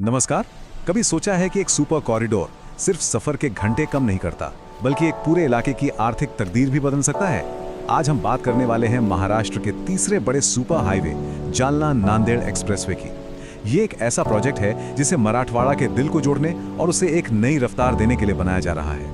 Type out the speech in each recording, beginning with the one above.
नमस्कार। कभी सोचा है कि एक सुपर कॉरिडोर सिर्फ सफर के घंटे कम नहीं करता, बल्कि एक पूरे इलाके की आर्थिक तकदीर भी बदल सकता है। आज हम बात करने वाले हैं महाराष्ट्र के तीसरे बड़े super highway Jalna Nanded expressway की। ये एक ऐसा प्रोजेक्ट है जिसे मराठवाड़ा के दिल को जोड़ने और उसे एक नई रफ्तार देने के लिए बनाया जा रहा है।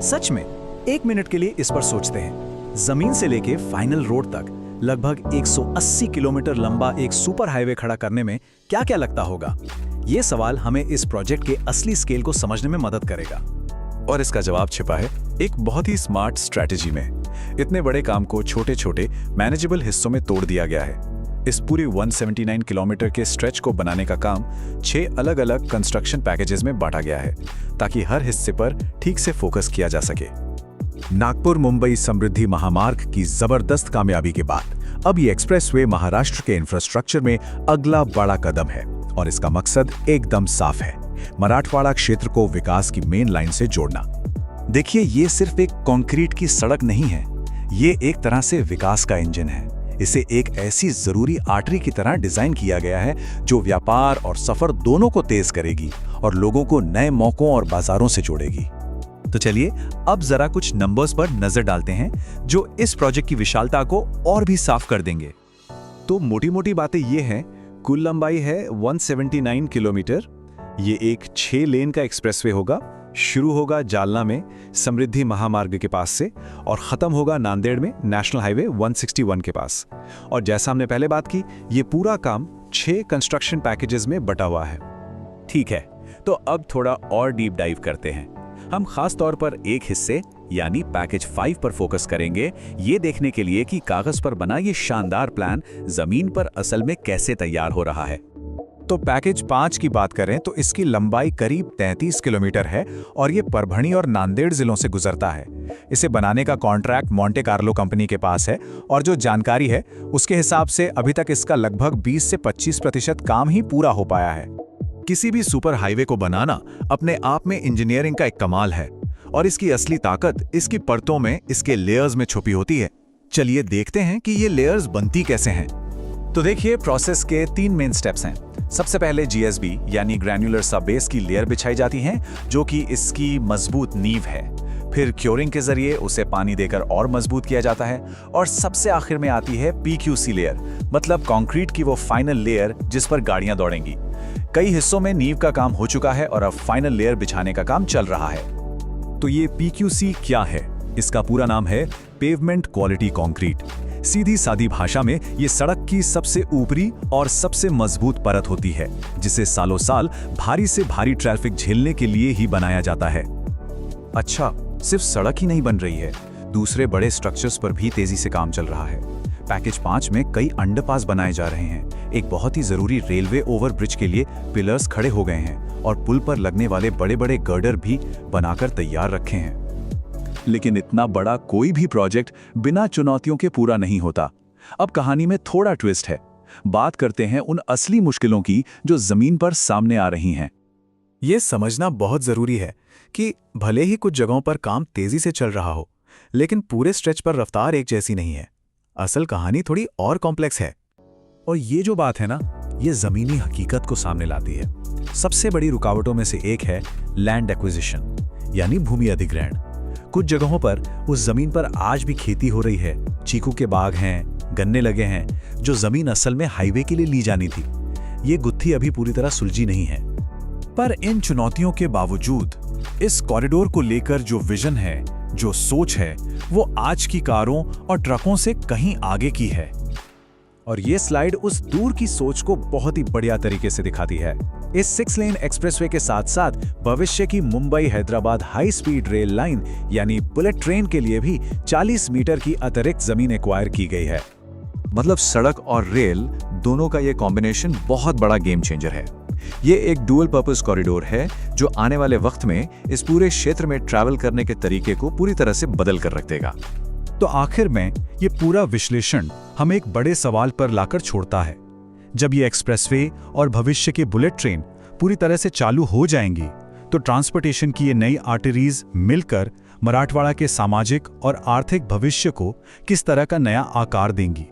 सच में एक मिनट के लिए इस पर सोचते हैं। जमीन से लेके फाइनल रोड तक लगभग 180 किलोमीटर लंबा एक सुपर हाईवे खड़ा करने में क्या क्या लगता होगा? ये सवाल हमें इस प्रोजेक्ट के असली स्केल को समझने में मदद करेगा। और इसका जवाब छिपा है एक बहुत ही स्मार्ट स्ट्रैटेजी में। इतने बड़े काम को छोटे छोटे मैनेजेबल हिस्सों में तोड़ दिया गया है। इस पूरे 179 किलोमीटर के स्ट्रेच को बनाने का काम 6 अलग-अलग कंस्ट्रक्शन पैकेजेस में बांटा गया है, ताकि हर हिस्से पर ठीक से फोकस किया जा सके। नागपुर मुंबई समृद्धि महामार्ग की जबरदस्त कामयाबी के बाद अब ये एक्सप्रेसवे महाराष्ट्र के इंफ्रास्ट्रक्चर में अगला बड़ा कदम है, और इसका मकसद एकदम साफ है, मराठवाड़ा क्षेत्र को विकास की मेन लाइन से जोड़ना। देखिए, ये सिर्फ एक कंक्रीट की सड़क नहीं है, ये एक तरह से विकास का इंजन है। इसे एक ऐसी जरूरी आर्टरी की तरह डिजाइन किया गया है जो व्यापार और सफर दोनों को तेज करेगी और लोगों को नए मौकों और बाजारों से जोड़ेगी। तो चलिए अब जरा कुछ नंबर्स पर नजर डालते हैं जो इस प्रोजेक्ट की विशालता को और भी साफ कर देंगे। तो मोटी-मोटी बातें ये हैं, कुल लंबाई है 179 किलोमीटर। ये एक 6 लेन का एक्सप्रेसवे होगा। शुरू होगा जालना में समृद्धि महामार्ग के पास से और खत्म होगा नांदेड़ में नेशनल हाईवे 161 के पास। और जैसा हमने पहले बात की, ये पूरा काम 6 कंस्ट्रक्शन पैकेजेस में बटा हुआ है। ठीक है, तो अब थोड़ा और डीप डाइव करते हैं। हम खास तौर पर एक हिस्से यानी पैकेज 5 पर फोकस करेंगे, ये देखने के लिए कि कागज पर बना ये शानदार प्लान जमीन पर असल में कैसे तैयार हो रहा है। तो पैकेज 5 की बात करें तो इसकी लंबाई करीब 33 किलोमीटर है और ये परभणी और नांदेड़ जिलों से गुजरता है। इसे बनाने का कॉन्ट्रैक्ट मोंटे कार्लो कंपनी के पास है और जो जानकारी है उसके हिसाब से अभी तक इसका लगभग 20 से 25% काम ही पूरा हो पाया है। किसी भी सुपर हाईवे को बनाना अपने आप में इंजीनियरिंग का एक कमाल है, और इसकी असली ताकत इसकी परतों में, इसके लेयर्स में छुपी होती है। चलिए देखते हैं कि ये लेयर्स बनती कैसे हैं। तो देखिए, प्रोसेस के 3 मेन स्टेप्स हैं। सबसे पहले GSB यानी ग्रैन्युलर सब बेस की लेयर बिछाई जाती है, जो कि इसकी मजबूत नींव है। फिर क्योरिंग के जरिए उसे पानी देकर और मजबूत किया जाता है, और सबसे आखिर में आती है PQC लेयर, मतलब कंक्रीट की वो फाइनल लेयर जिस पर गाड़ियां दौड़ेंगी। कई हिस्सों में नींव का काम हो चुका है और अब फाइनल लेयर बिछाने का काम चल रहा है। तो ये PQC क्या है? इसका पूरा नाम है पेवमेंट क्वालिटी कंक्रीट। सीधी सादी भाषा में ये सड़क की सबसे ऊपरी और सबसे मजबूत परत होती है, जिसे सालों साल भारी से भारी ट्रैफिक झेलने के लिए ही बनाया जाता है। अच्छा, सिर्फ सड़क ही नहीं बन रही है, दूसरे बड़े स्ट्रक्चर्स पर भी तेजी से काम चल रहा है। पैकेज 5 में कई अंडरपास बनाए जा रहे हैं। एक बहुत ही जरूरी रेलवे ओवरब्रिज के लिए पिलर्स खड़े हो गए हैं और पुल पर लगने वाले बड़े बड़े गर्डर भी बनाकर तैयार रखे हैं। लेकिन इतना बड़ा कोई भी प्रोजेक्ट बिना चुनौतियों के पूरा नहीं होता। अब कहानी में थोड़ा ट्विस्ट है। बात करते हैं उन असली मुश्किलों की जो जमीन पर सामने आ रही हैं। ये समझना बहुत जरूरी है कि भले ही कुछ जगहों पर काम तेजी से चल रहा हो, लेकिन पूरे स्ट्रेच पर रफ्तार एक जैसी नहीं है। असल कहानी थोड़ी और कॉम्प्लेक्स है। और ये जो बात है ना, ये जमीनी हकीकत को सामने लाती है। सबसे बड़ी रुकावटों में से एक है लैंड एक्विजिशन यानी भूमि अधिग्रहण। कुछ जगहों पर उस जमीन पर आज भी खेती हो रही है, चीकू के बाग हैं, गन्ने लगे हैं, जो जमीन असल में हाईवे के लिए ली जानी थी। ये गुत्थी अभी पूरी तरह सुलझी नहीं है। पर इन चुनौतियों के बावजूद इस कॉरिडोर को लेकर जो विजन है, जो सोच है, वो आज की कारों और ट्रकों से कहीं आगे की है। और ये स्लाइड उस दूर की सोच को बहुत ही बढ़िया तरीके से दिखाती है। इस 6 लेन एक्सप्रेसवे के साथ साथ भविष्य की Mumbai Hyderabad high speed rail line यानी बुलेट ट्रेन के लिए भी 40 मीटर की अतिरिक्त जमीन एक्वायर की गई है। मतलब सड़क और रेल दोनों का ये कॉम्बिनेशन बहुत बड़ा गेम चेंजर है। ये एक डुअल पर्पस कॉरिडोर है जो आने वाले वक्त में इस पूरे क्षेत्र में ट्रैवल करने के तरीके को पूरी तरह से बदल कर रख देगा। तो आखिर में ये पूरा विश्लेषण हमें एक बड़े सवाल पर लाकर छोड़ता है। जब ये एक्सप्रेसवे और भविष्य की बुलेट ट्रेन पूरी तरह से चालू हो जाएंगी, तो ट्रांसपोर्टेशन की ये नई आर्टरीज मिलकर मराठवाड़ा के सामाजिक और आर्थिक भविष्य को किस तरह का नया आकार देंगी।